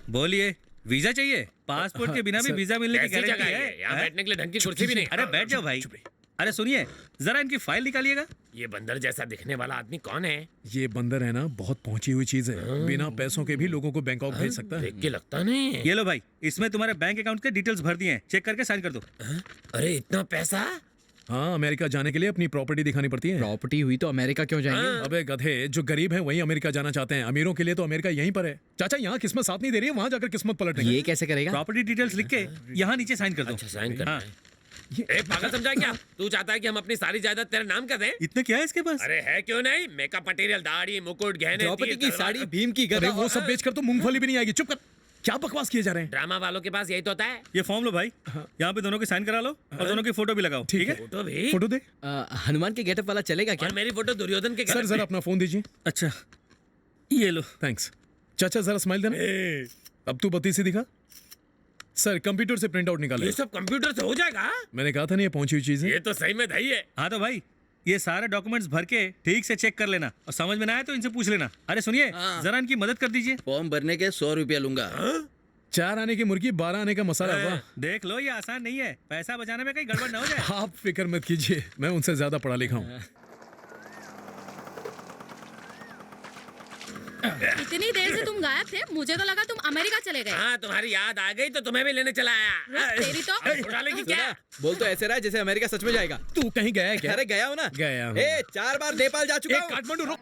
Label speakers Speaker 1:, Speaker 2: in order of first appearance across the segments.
Speaker 1: बोलिए, वीजा चाहिए? पासपोर्ट के बिना भी वीजा मिलने की
Speaker 2: कैसी
Speaker 1: गारंटी
Speaker 2: जगह
Speaker 1: है?
Speaker 2: है? यहाँ बैठने के लिए ढंग की कुर्सी भी नहीं।
Speaker 1: अरे बैठ जाओ भाई। अरे सुनिए, जरा इनकी फाइल निकालिएगा।
Speaker 2: ये बंदर जैसा दिखने वाला आदमी कौन है?
Speaker 3: ये बंदर है ना, बहुत पहुंची हुई चीज है। बिना पैसों के भी लोगों को बैंकॉक भेज सकता है।
Speaker 2: देख के लगता नहीं है।
Speaker 1: ये लो भाई, इसमें तुम्हारे बैंक अकाउंट के डिटेल्स भर दिए हैं, चेक करके साइन कर दो।
Speaker 2: अरे इतना पैसा?
Speaker 3: हाँ, अमेरिका जाने के लिए अपनी प्रॉपर्टी दिखानी पड़ती है।
Speaker 4: प्रॉपर्टी हुई तो अमेरिका क्यों जाएंगे?
Speaker 3: अबे गधे, जो गरीब हैं वही अमेरिका जाना चाहते हैं। अमीरों के लिए तो अमेरिका यहीं पर है। चाचा, यहाँ किस्मत साथ नहीं दे रही है, वहाँ जाकर किस्मत पलटेंगे।
Speaker 4: ये कैसे करेगा?
Speaker 1: प्रॉपर्टी डिटेल्स लिख के यहाँ नीचे साइन कर दो।
Speaker 2: अच्छा साइन करना
Speaker 1: हाँ।
Speaker 2: है। ए, पागल समझा क्या? तू चाहता है कि हम अपनी सारी जायदाद तेरे नाम कर दें?
Speaker 1: इतना क्या है इसके पास?
Speaker 2: अरे है क्यों नहीं? मेकअप मटेरियल, दाढ़ी, मुकुट, गहने,
Speaker 4: द्रौपदी
Speaker 2: तीर,
Speaker 4: की
Speaker 2: तलवार।
Speaker 4: साड़ी, भीम की
Speaker 3: अरे
Speaker 4: गदा।
Speaker 3: वो सब बेचकर तो मूंगफली भी नहीं आएगी। चुप कर, क्या बकवास किए जा रहे हैं।
Speaker 2: ड्रामा वालों के पास यही तो होता है।
Speaker 1: ये फॉर्म लो भाई, यहाँ पे दोनों की साइन करा लो और दोनों की फोटो भी लगाओ। ठीक है?
Speaker 2: फोटो भी?
Speaker 3: फोटो दे
Speaker 4: हनुमान के गेटअप वाला चलेगा क्या?
Speaker 2: और मेरी फोटो दुर्योधन के
Speaker 3: सर, जरा अपना फोन दीजिए।
Speaker 1: अच्छा, ये लो।
Speaker 3: थैंक्स। चाचा, जरा स्माइल देना। अब तू बत्ती से दिखा। सर, कंप्यूटर से प्रिंट आउट निकाले।
Speaker 2: ये सब कंप्यूटर से हो जाएगा?
Speaker 3: मैंने कहा था नहीं, ये पहुंची हुई चीज है।
Speaker 2: ये तो सही में दही है।
Speaker 1: हाँ तो भाई, ये सारे डॉक्यूमेंट्स भर के ठीक से चेक कर लेना और समझ में ना आए तो इनसे पूछ लेना। अरे सुनिए, जरा इनकी मदद कर दीजिए।
Speaker 5: फॉर्म भरने के 100 रुपया लूंगा।
Speaker 3: 4 आने की मुर्गी, 12 आने का मसाला। वाह,
Speaker 1: देख लो, ये आसान नहीं है। पैसा बचाने में कहीं गड़बड़ ना हो जाए।
Speaker 3: आप फिक्र मत कीजिए, मैं उनसे ज्यादा पढ़ा लिखा हूँ।
Speaker 6: इतनी देर से तुम गायब थे, मुझे तो लगा तुम अमेरिका चले गए।
Speaker 2: हाँ, तुम्हारी याद आ गई तो तुम्हें भी लेने चला आया।
Speaker 6: तेरी तो
Speaker 2: उड़ा लेगी क्या?
Speaker 4: बोल तो ऐसे रहा है जैसे अमेरिका सच में जाएगा।
Speaker 3: तू कहीं गया है क्या?
Speaker 4: अरे गया हूँ ना।
Speaker 3: गया हूँ।
Speaker 4: ए, 4 बार नेपाल जा चुका हूँ।
Speaker 3: काठमांडू रुक।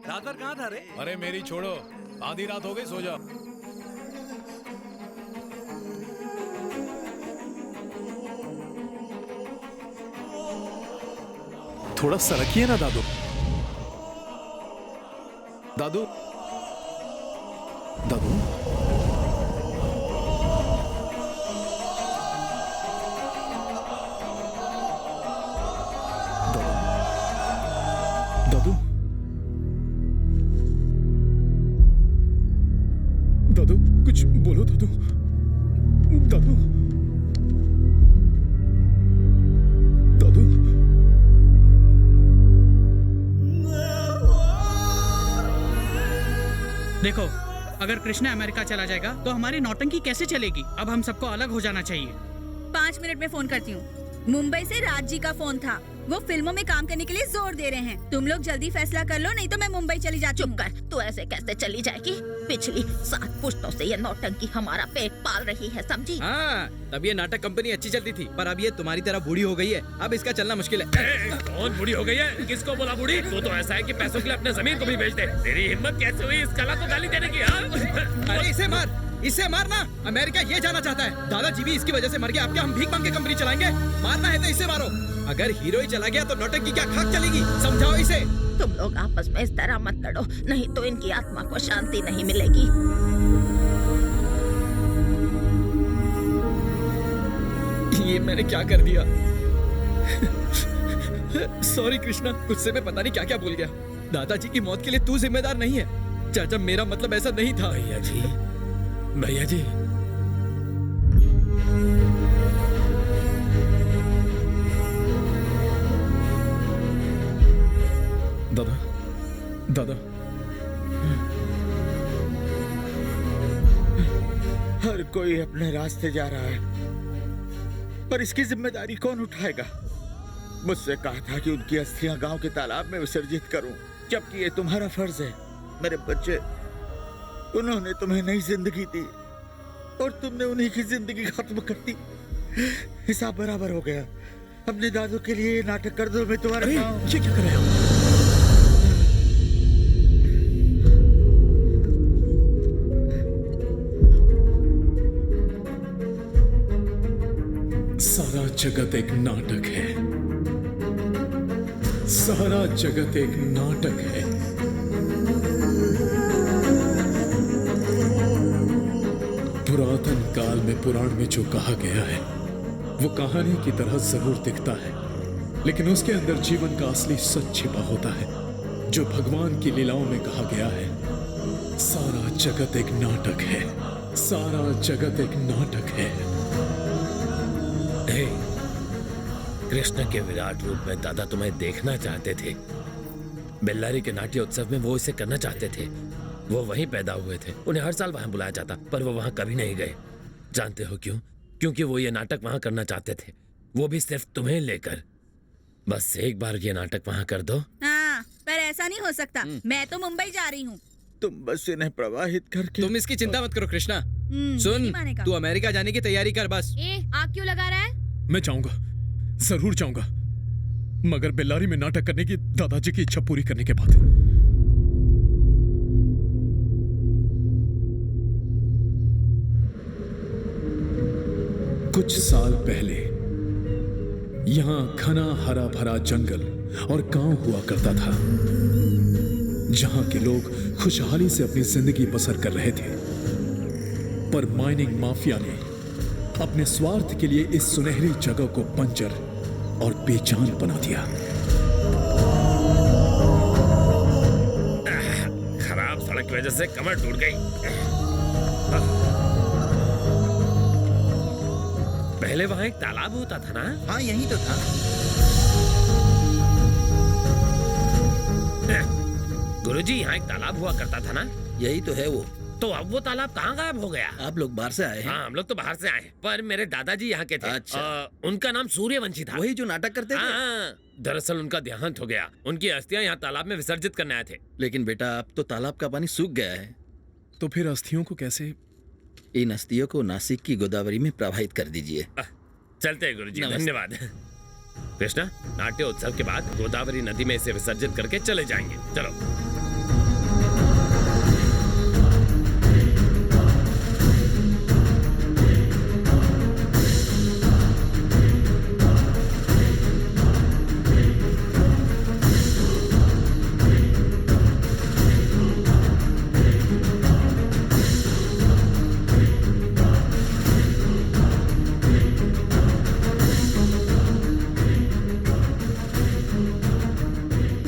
Speaker 1: रात भर कहाँ था रे?
Speaker 3: अरे मेरी छोड़ो, आधी रात हो गई, सो जाओ। थोड़ा सरकिए ना दादू। दादू, दादू, दादू, दादू, कुछ बोलो दादू। दादू, दादू,
Speaker 7: देखो, अगर कृष्णा अमेरिका चला जाएगा तो हमारी नौटंकी कैसे चलेगी? अब हम सबको अलग हो जाना चाहिए।
Speaker 6: 5 मिनट में फोन करती हूँ। मुंबई से राज जी का फोन था, वो फिल्मों में काम करने के लिए जोर दे रहे हैं। तुम लोग जल्दी फैसला कर लो, नहीं तो मैं मुंबई चली जाती हूँ।
Speaker 8: चुप कर, तू ऐसे कैसे चली जाएगी? पिछली 7 पुश्तों से ये नौटंकी हमारा पेट पाल रही है, समझी?
Speaker 4: हाँ, तब ये नाटक कंपनी अच्छी चलती थी, पर अब ये तुम्हारी तरह बूढ़ी हो गई है। अब इसका चलना मुश्किल है।
Speaker 2: कौन बूढ़ी हो गई है? किसको बोला बूढ़ी? तू तो ऐसा है कि पैसों के लिए अपने जमीन को भी बेच दे। तेरी हिम्मत कैसे हुई इस कला को गाली देने की? हाँ?
Speaker 4: अरे इसे मार, इसे मारना। अमेरिका ये जाना चाहता है। दादाजी भी इसकी वजह से मर गया। अब क्या हम भीख मांग के कंपनी चलाएंगे? मारना है तो इसे मारो। अगर हीरो ही चला गया तो नौटंकी क्या खाक चलेगी? समझाओ इसे।
Speaker 8: तुम लोग आपस में इस तरह मत लड़ो, नहीं तो इनकी आत्मा को शांति नहीं मिलेगी।
Speaker 4: ये मैंने क्या कर दिया? सॉरी कृष्णा, गुस्से में पता नहीं क्या क्या बोल गया। दादाजी की मौत के लिए तू जिम्मेदार नहीं है। चाचा, मेरा मतलब ऐसा नहीं था।
Speaker 2: भैया जी, भैया जी,
Speaker 3: दादा, दादा,
Speaker 5: हर कोई अपने रास्ते जा रहा है, पर इसकी जिम्मेदारी कौन उठाएगा? मुझसे कहा था कि उनकी अस्थियां गांव के तालाब में विसर्जित करूं, जबकि ये तुम्हारा फर्ज है। मेरे बच्चे, उन्होंने तुम्हें नई जिंदगी दी और तुमने उन्हीं की जिंदगी खत्म कर दी। हिसाब बराबर हो गया। अपने दादू के लिए ये नाटक कर दो। मैं तुम्हारे
Speaker 3: ये क्या कर रहे हो? सारा जगत एक नाटक है। सारा जगत एक नाटक है। पुरातन काल में पुराण में जो कहा गया है वो कहानी की तरह जरूर दिखता है, लेकिन उसके अंदर जीवन का असली सच छिपा होता है, जो भगवान की लीलाओं में कहा गया है। सारा जगत एक नाटक है। सारा जगत एक नाटक है।
Speaker 2: कृष्ण के विराट रूप में दादा तुम्हें देखना चाहते थे। बेल्लारी के नाट्य उत्सव में वो इसे करना चाहते थे। वो वहीं पैदा हुए थे, उन्हें हर साल वहां बुलाया जाता, पर वो वहां कभी नहीं गए। जानते हो क्यों? क्योंकि वो ये नाटक वहां करना चाहते थे, वो भी सिर्फ तुम्हें लेकर। बस एक बार ये नाटक वहां कर दो।
Speaker 6: हाँ, पर ऐसा नहीं हो सकता। मैं तो मुंबई जा रही हूँ।
Speaker 5: तुम बस इन्हें प्रवाहित करके।
Speaker 4: तुम इसकी चिंता मत करो कृष्णा।
Speaker 6: नहीं
Speaker 4: सुन,
Speaker 6: मानेगा।
Speaker 4: तू अमेरिका जाने की तैयारी कर बस।
Speaker 9: आग क्यों लगा रहा है?
Speaker 3: मैं चाहूंगा, जरूर चाहूंगा, मगर बेल्लारी में नाटक करने की दादाजी की इच्छा पूरी करने के बाद। कुछ साल पहले यहां घना हरा भरा जंगल और गांव हुआ करता था, जहां के लोग खुशहाली से अपनी जिंदगी बसर कर रहे थे। पर माइनिंग माफिया ने अपने स्वार्थ के लिए इस सुनहरी जगह को बंजर और बेजान बना दिया।
Speaker 2: खराब सड़क की वजह से कमर टूट गई। पहले वहाँ एक तालाब होता था ना?
Speaker 4: हाँ, यही तो था।
Speaker 2: गुरुजी, यहाँ एक तालाब हुआ करता था ना?
Speaker 4: यही तो है वो।
Speaker 2: तो अब वो तालाब कहाँ गायब हो गया?
Speaker 4: आप लोग बाहर से आए हैं?
Speaker 2: हाँ, हम लोग तो बाहर से आए हैं, पर मेरे दादाजी यहाँ के थे।
Speaker 4: अच्छा।
Speaker 2: उनका नाम सूर्यवंशी था।
Speaker 4: वही जो नाटक करते थे।
Speaker 2: हाँ, दरअसल उनका देहांत हो गया। उनकी अस्थियां यहाँ तालाब में विसर्जित करने आए थे।
Speaker 4: लेकिन बेटा, अब तो तालाब का पानी सूख गया है।
Speaker 3: तो फिर अस्थियों को कैसे?
Speaker 4: इन अस्थियों को नासिक की गोदावरी में प्रवाहित कर दीजिए।
Speaker 2: चलते हैं गुरुजी,
Speaker 4: नमस्ते।
Speaker 2: धन्यवाद। कृष्णा, नाट्य उत्सव के बाद गोदावरी नदी में इसे विसर्जित करके चले जाएंगे। चलो।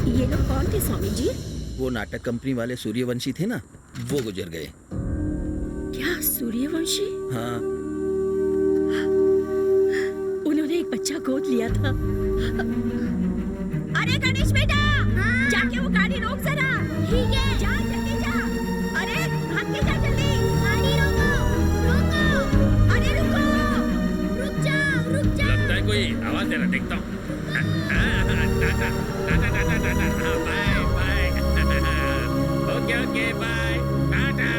Speaker 8: ये लोग कौन थे स्वामी जी?
Speaker 4: वो नाटक कंपनी वाले सूर्यवंशी थे ना, वो गुजर गए।
Speaker 8: क्या सूर्यवंशी?
Speaker 4: हाँ,
Speaker 8: उन्होंने एक बच्चा गोद लिया था। अरे गणेश बेटा, जाके वो गाड़ी रोक जरा। ठीक है, जा जल्दी जा। अरे भाग के जा जल्दी। गाड़ी रोको, रोको। अरे रुको, रुक जाओ, रुक जाओ।
Speaker 2: लगता है कोई आवाज दे रहा, देखता हूँ। टाटा, टाटा, टाटा, टाटा, हाँ, bye, bye. Okay, okay, bye, tata.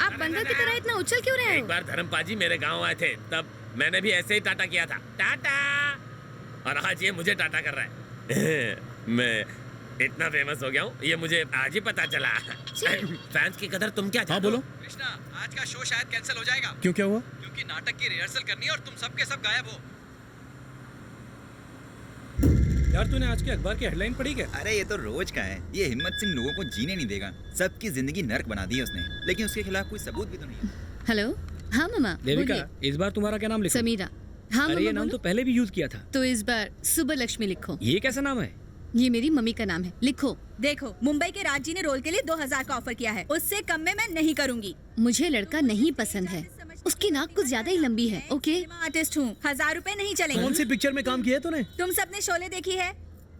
Speaker 9: आप बंदर की तरह इतना उछल क्यों रहे
Speaker 2: एक
Speaker 9: हो?
Speaker 2: बार धर्मपाजी मेरे गांव आए थे, तब मैंने भी ऐसे ही टाटा किया था। टाटा। और आज ये मुझे टाटा कर रहा है। मैं इतना फेमस हो गया हूँ, ये मुझे आज ही पता चला। फैंस की कदर तुम क्या
Speaker 3: हाँ
Speaker 2: जानते हो?
Speaker 3: बोलो,
Speaker 4: कृष्णा, आज का शो शायद कैंसिल हो जाएगा,
Speaker 3: क्यों, क्या हुआ?
Speaker 4: क्योंकि नाटक की रिहर्सल करनी है और तुम सब के सब गायब हो।
Speaker 1: यार, तूने आज के अखबार की हेडलाइन पढ़ी क्या?
Speaker 10: अरे ये तो रोज का है। ये हिम्मत सिंह लोगों को जीने नहीं देगा। सबकी जिंदगी नर्क बना दी है उसने, लेकिन उसके खिलाफ कोई सबूत भी तो नहीं है।
Speaker 9: हेलो, हाँ मामा,
Speaker 1: देविका,
Speaker 9: बोलिए।
Speaker 1: इस बार तुम्हारा क्या नाम लिखा?
Speaker 9: समीरा। हाँ
Speaker 1: अरे
Speaker 9: मामा,
Speaker 1: ये नाम तो
Speaker 9: बोलो।
Speaker 1: पहले भी यूज किया था।
Speaker 9: तो इस बार सुबह लक्ष्मी लिखो।
Speaker 1: ये कैसा नाम है?
Speaker 9: ये मेरी मम्मी का नाम है, लिखो।
Speaker 6: देखो, मुंबई के राज जी ने रोल के लिए 2000 का ऑफर किया है। उससे कम में मैं नहीं करूंगी।
Speaker 9: मुझे लड़का नहीं पसंद है, उसकी नाक कुछ ज्यादा ही लंबी है। ओके,
Speaker 6: आर्टिस्ट हूँ, 1000 रुपए नहीं
Speaker 1: कौन
Speaker 6: चलेंगे।
Speaker 1: सी पिक्चर में काम किया है तूने?
Speaker 6: तुम सबने शोले देखी है?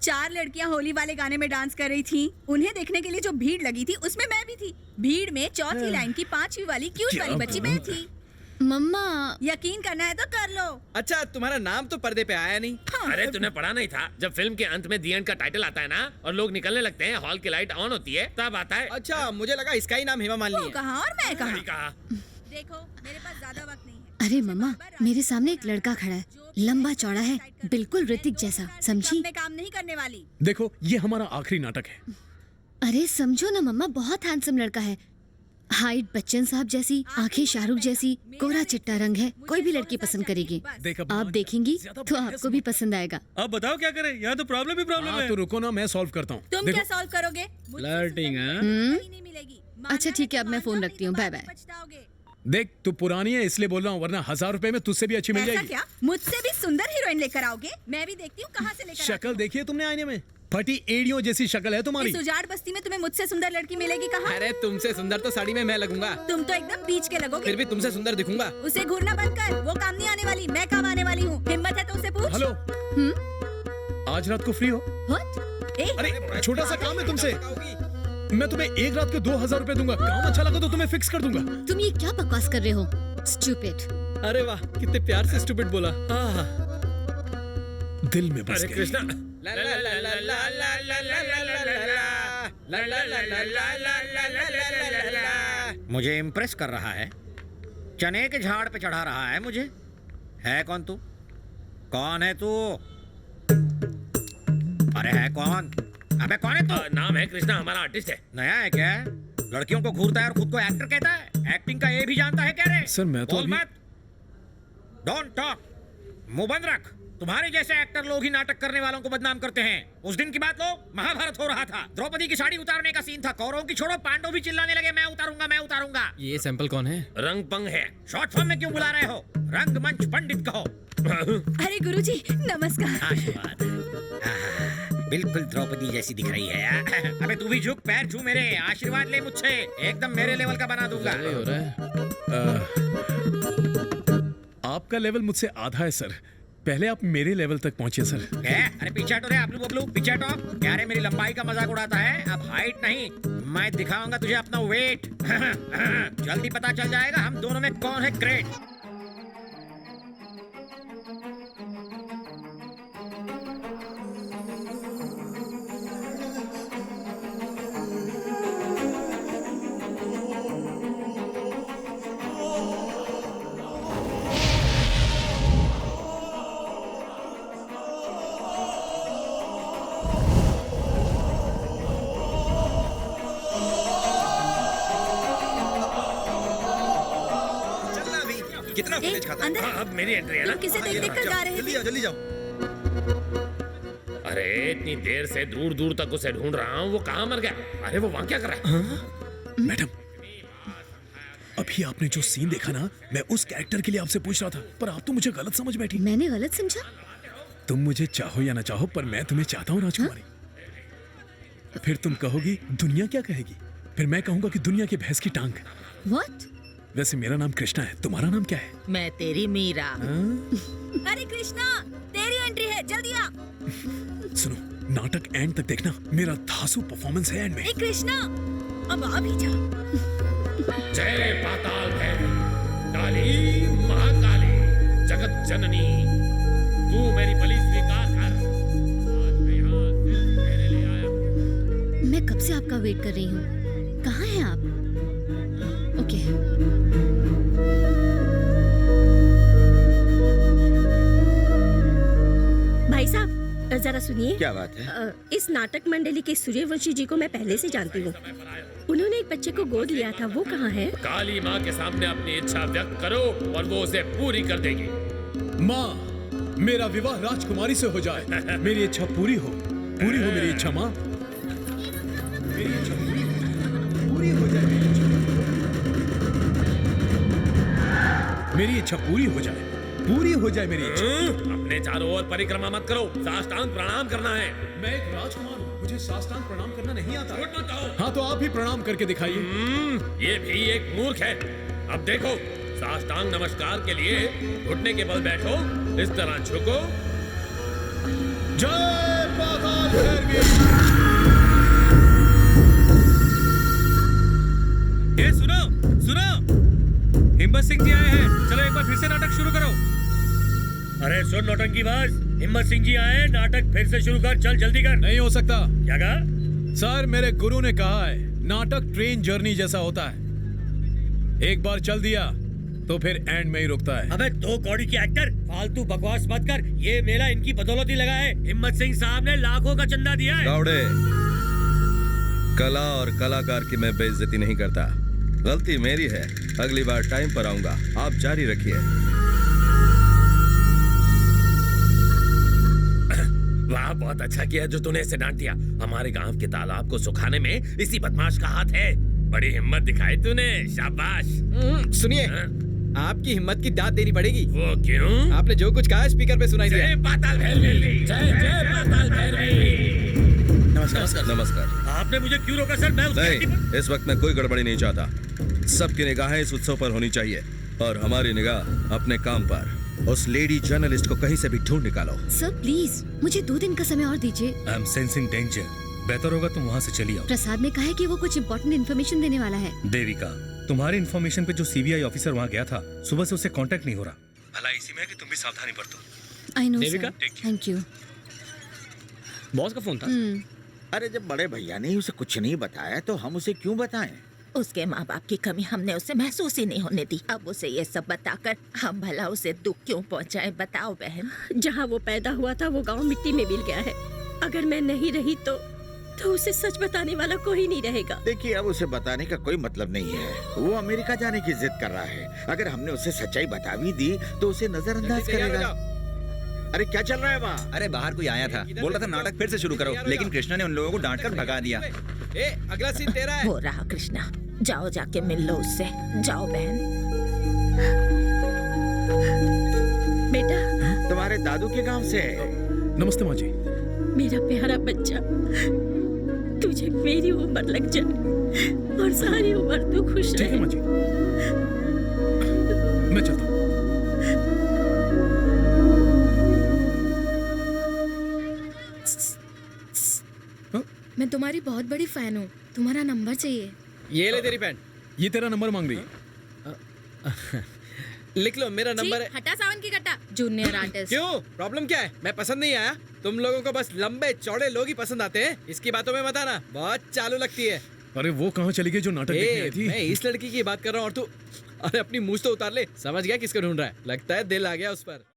Speaker 6: 4 लड़कियां होली वाले गाने में डांस कर रही थीं। उन्हें देखने के लिए जो भीड़ लगी थी, उसमें मैं भी थी। भीड़ में चौथी लाइन की 5वीं वाली क्यूट वाली बच्ची मैं थी।
Speaker 9: मम्मा।
Speaker 6: यकीन करना है तो कर लो।
Speaker 4: अच्छा, तुम्हारा नाम तो पर्दे पे आया नहीं।
Speaker 2: अरे तूने पढ़ा नहीं था? जब फिल्म के अंत में दी एंड का टाइटल आता है ना, और लोग निकलने लगते हैं, हॉल की लाइट ऑन होती है, तब आता है।
Speaker 4: अच्छा, मुझे लगा इसका ही नाम हेमा मालिनी
Speaker 6: वो
Speaker 4: है।
Speaker 6: कहा और मैं
Speaker 2: सही
Speaker 6: कहा।
Speaker 2: कहा।
Speaker 6: देखो, मेरे पास ज्यादा वक्त नहीं है।
Speaker 9: अरे मम्मा, मेरे सामने एक लड़का खड़ा है, लंबा चौड़ा है, बिल्कुल ऋतिक जैसा, समझी?
Speaker 6: मैं काम नहीं करने वाली।
Speaker 3: देखो, ये हमारा आखिरी नाटक है।
Speaker 9: अरे समझो ना मम्मा, बहुत हैंडसम लड़का है। हाइट बच्चन साहब जैसी, आंखें शाहरुख जैसी, कोरा चिट्टा रंग है, कोई भी लड़की पसंद करेगी।
Speaker 3: देख, अब
Speaker 9: आप देखेंगी तो आपको भी पसंद आएगा।
Speaker 1: अब बताओ क्या करें? यहाँ तो प्रॉब्लम ही प्रॉब्लम
Speaker 3: हाँ,
Speaker 1: है।
Speaker 3: तो रुको ना, मैं सॉल्व करता हूँ।
Speaker 6: तुम
Speaker 3: देखो,
Speaker 6: क्या सॉल्व करोगे?
Speaker 1: फ्लर्टिंग, हाँ?
Speaker 6: कहीं नहीं मिलेगी।
Speaker 9: अच्छा, ठीक है, अब मैं फोन रखती हूँ, बाय बाय।
Speaker 6: पछताओगे।
Speaker 3: देख, तू पुरानी है इसलिए बोल रहा हूँ, वरना 1000 रुपए में तुझसे भी अच्छी मिल
Speaker 6: ऐसा
Speaker 3: जाएगी।
Speaker 6: क्या? मुझसे भी सुंदर हीरोइन लेकर आओगे? मैं भी देखती हूँ कहाँ से लेकर
Speaker 3: शक्ल देखी है तुमने आईने में? फटी एड़ियों जैसी शक्ल है तुम्हारी।
Speaker 6: इस उजाड़ बस्ती में तुम्हें मुझसे सुंदर लड़की मिलेगी कहाँ?
Speaker 4: अरे तुमसे सुंदर तो साड़ी में मैं लगूंगा,
Speaker 6: तुम तो एकदम बीच के लगोगे।
Speaker 4: फिर भी तुमसे सुंदर दिखूंगा।
Speaker 6: उसे घूरना बंद कर, वो काम नहीं आने वाली, मैं काम आने वाली हूँ। हिम्मत है तो उसे पूछ।
Speaker 3: हेलो, आज रात को फ्री हो?
Speaker 9: What?
Speaker 3: अरे छोटा सा काम है तुमसे, मैं तुम्हें एक रात के 2000 रुपए दूंगा, काम अच्छा लगा तो तुम्हें फिक्स कर दूंगा।
Speaker 9: तुम ये क्या बकवास कर रहे हो? स्टूपिड।
Speaker 4: अरे वाह, कितने प्यार से स्टूपिड बोला।
Speaker 3: दिल में बस
Speaker 2: अरे
Speaker 3: गई।
Speaker 2: कृष्णा,
Speaker 11: मुझे इम्प्रेस कर रहा है, चने के झाड़ पे चढ़ा रहा है मुझे। है कौन तू? कौन है तू? अरे है कौन? अबे कौन है तू?
Speaker 2: नाम है कृष्णा, हमारा आर्टिस्ट है।
Speaker 11: नया है क्या? लड़कियों को घूरता है और खुद को एक्टर कहता है। एक्टिंग का ये भी जानता है क्या रे?
Speaker 3: सर मैं तो
Speaker 11: बोल
Speaker 3: अभी...
Speaker 11: मत। डोंट टॉक, मुंह बंद रख। तुम्हारे जैसे एक्टर लोग ही नाटक करने वालों को बदनाम करते हैं। उस दिन की बात लो, महाभारत हो रहा था, द्रौपदी की साड़ी उतारने का सीन था। कौरवों की छोड़ो, पांडव भी चिल्लाने लगे मैं उतारूंगा मैं उतारूंगा।
Speaker 4: ये सैंपल कौन है?
Speaker 2: रंग पंग है।
Speaker 11: शॉर्ट फॉर्म में क्यों बुला रहे हो? रंगमंच पंडित कहो।
Speaker 6: अरे गुरुजी नमस्कार।
Speaker 11: आशीर्वाद। बिल्कुल द्रौपदी जैसी दिख रही है यार। अबे तू भी झुक, पैर छू मेरे, आशीर्वाद ले मुझसे, एकदम मेरे लेवल का बना दूंगा।
Speaker 4: हो रहा है।
Speaker 3: आपका लेवल मुझसे आधा है सर, पहले आप मेरे लेवल तक पहुंचे सर।
Speaker 11: क्या? अरे पीछे हटो रे आपलू बबलू, पीछे हटो। क्या रे मेरी लंबाई का मजाक उड़ाता है? अब हाइट नहीं, मैं दिखाऊंगा तुझे अपना वेट। जल्दी पता चल जाएगा हम दोनों में कौन है ग्रेट।
Speaker 10: कितना फुटेज खाता है?
Speaker 6: अंदर
Speaker 2: अब मेरी एंट्री है ना?
Speaker 6: तुम किसे देख देख कर जा रहे
Speaker 10: जल्दी
Speaker 6: थे?
Speaker 10: आओ, जल्दी जाओ।
Speaker 2: अरे इतनी देर से दूर दूर तक उसे ढूंढ रहा हूँ, वो कहाँ मर गया? अरे वो वहाँ क्या कर रहा है?
Speaker 3: मैडम, अभी आपने जो सीन देखा ना, मैं उस कैरेक्टर के लिए आपसे पूछ रहा था, पर आप तो मुझे गलत समझ बैठी।
Speaker 9: मैंने गलत समझा?
Speaker 3: तुम मुझे चाहो या ना चाहो, पर मैं तुम्हें चाहता हूँ राजकुमारी। फिर तुम कहोगी दुनिया क्या कहेगी, फिर मैं कहूंगा कि दुनिया की भैंस की टांग।
Speaker 9: What?
Speaker 3: वैसे मेरा नाम कृष्णा है, तुम्हारा नाम क्या है?
Speaker 8: मैं तेरी मीरा।
Speaker 6: अरे कृष्णा तेरी एंट्री है, जल्दी आ।
Speaker 3: सुनो, नाटक एंड तक देखना, मेरा धांसू परफॉर्मेंस है एंड में।
Speaker 6: ए कृष्णा अब आ भी जा।
Speaker 2: जय पाताल भैरवी, काली महाकाली, जगत जननी, तू मेरी बलि स्वीकार कर। आज मैं यहाँ सिर्फ तेरे लिए आया हूँ।
Speaker 9: मैं कब से आपका वेट कर रही हूँ। कहाँ हैं आप? ओके।
Speaker 8: भाई साहब जरा सुनिए।
Speaker 5: क्या बात है?
Speaker 8: इस नाटक मंडली के सूर्यवंशी जी को मैं पहले से जानती हूँ। उन्होंने एक बच्चे को गोद लिया था, वो कहाँ है?
Speaker 2: काली माँ के सामने अपनी इच्छा व्यक्त करो और वो उसे पूरी कर देगी।
Speaker 3: माँ, मेरा विवाह राजकुमारी से हो जाए, मेरी इच्छा पूरी हो मेरी इच्छा माँ। मेरी इच्छा पूरी हो जाए, मेरी इच्छा पूरी हो जाए, पूरी हो जाए मेरी इच्छा।
Speaker 2: अपने चारों ओर परिक्रमा मत करो, साष्टांग प्रणाम करना है।
Speaker 3: मैं एक राजकुमार हूँ, मुझे साष्टांग प्रणाम करना नहीं आता।
Speaker 2: झूठ मत कहो।
Speaker 3: हाँ तो आप ही प्रणाम करके दिखाइए।
Speaker 2: ये भी एक मूर्ख है। अब देखो, साष्टांग नमस्कार के लिए घुटने के बल बैठो, इस तरह झुको।
Speaker 3: जय पाताल भैरवी।
Speaker 1: ये सुनो सुनो, हिम्मत सिंह जी आए हैं, चलो एक बार फिर से नाटक शुरू करो।
Speaker 2: अरे सुन नौटंकीबाज, हिम्मत सिंह जी आए, नाटक फिर से शुरू कर, चल जल्दी कर।
Speaker 3: नहीं हो सकता
Speaker 2: क्या कहा?
Speaker 3: सर, मेरे गुरु ने कहा है नाटक ट्रेन जर्नी जैसा होता है, एक बार चल दिया तो फिर एंड में ही रुकता है।
Speaker 2: अबे दो कौड़ी की एक्टर, फालतू बकवास मत कर। ये मेला इनकी बदौलत ही लगा है। हिम्मत सिंह साहब ने लाखों का चंदा दिया है।
Speaker 12: गावड़े, कला और कलाकार की मैं बेइज्जती नहीं करता, गलती मेरी है। अगली बार टाइम पर आऊंगा, आप जारी रखिए।
Speaker 2: वाह, बहुत अच्छा किया जो तूने इसे डांट दिया। हमारे गांव के तालाब को सुखाने में इसी बदमाश का हाथ है। बड़ी हिम्मत दिखाई तूने, शाबाश।
Speaker 4: सुनिए, आपकी हिम्मत की दाद देनी पड़ेगी।
Speaker 2: वो क्यों?
Speaker 4: आपने जो कुछ कहा स्पीकर पे सुनाई दिया।
Speaker 2: जय पाताल भैरवी, जय पाताल भैरवी।
Speaker 12: नमस्कार। नमस्कार।
Speaker 2: आपने मुझे क्यों रोका सर? मैं
Speaker 12: नहीं, इस वक्त मैं कोई गड़बड़ी नहीं चाहता। सबकी निगाहें इस उत्सव पर होनी चाहिए और हमारी निगाह अपने काम पर। उस लेडी जर्नलिस्ट को कहीं से भी ढूंढ निकालो।
Speaker 9: सर प्लीज मुझे 2 दिन का समय और दीजिए।
Speaker 1: I am sensing danger. बेहतर होगा तुम वहाँ से चली आओ।
Speaker 9: प्रसाद ने कहा है कि वो कुछ इम्पोर्टेंट इन्फॉर्मेशन देने वाला है।
Speaker 1: देविका, तुम्हारी इन्फॉर्मेशन पे जो सीबीआई ऑफिसर वहाँ गया था, सुबह से उससे कांटेक्ट नहीं हो रहा। भला इसी में है कि तुम भी सावधानी बरतो।
Speaker 9: I know
Speaker 7: Devika,
Speaker 9: sir, thank you.
Speaker 7: Boss का फोन था।
Speaker 5: अरे जब बड़े भैया ने उसे कुछ नहीं बताया तो हम उसे क्यों बताएं?
Speaker 13: उसके माँ बाप की कमी हमने उसे महसूस ही नहीं होने दी। अब उसे ये सब बताकर हम भला उसे दुख क्यों पहुँचाए, बताओ बहन।
Speaker 8: जहाँ वो पैदा हुआ था वो गांव मिट्टी में मिल गया है। अगर मैं नहीं रही तो उसे सच बताने वाला कोई नहीं रहेगा।
Speaker 5: देखिए अब उसे बताने का कोई मतलब नहीं है। वो अमेरिका जाने की जिद कर रहा है। अगर हमने उसे सच्चाई बता भी दी तो उसे नजरअंदाज करेगा। अरे क्या चल रहा है वहाँ?
Speaker 10: अरे बाहर कोई आया था, बोल रहा था नाटक फिर से शुरू करो, लेकिन कृष्णा ने उन लोगों को डांटकर भगा दिया।
Speaker 4: अगला सीन तेरा है।
Speaker 13: वो रहा कृष्णा, जाओ जाके मिल लो उससे। जाओ बहन।
Speaker 8: बेटा,
Speaker 5: तुम्हारे दादू के गांव से है।
Speaker 3: नमस्ते माँ जी।
Speaker 8: मेरा प्यारा बच्चा, तुझे मेरी उम्र लग जाए और सारी उम्र तू खुश
Speaker 3: ठीक है माँ जी, मैं चलता हूँ।
Speaker 9: मैं तुम्हारी बहुत बड़ी फैन हूँ, तुम्हारा नंबर चाहिए।
Speaker 4: ये ले तेरी पेन,
Speaker 3: ये तेरा नंबर मांग रही है।
Speaker 4: लिख लो, मेरा नंबर है।
Speaker 9: हटा सावन की कट्टा, जूनियर आर्टिस्ट।
Speaker 4: क्यों, प्रॉब्लम क्या है? मैं पसंद नहीं आया? तुम लोगों को बस लंबे चौड़े लोग ही पसंद आते हैं। इसकी बातों में मत आना, बहुत चालू लगती है।
Speaker 3: अरे वो कहाँ चली गई जो नाटक देखने आई थी?
Speaker 4: मैं इस लड़की की बात कर रहा हूँ और तू, अरे अपनी मूछ तो उतार ले। समझ गया किसको ढूंढ रहा है? लगता है दिल आ गया उस पर।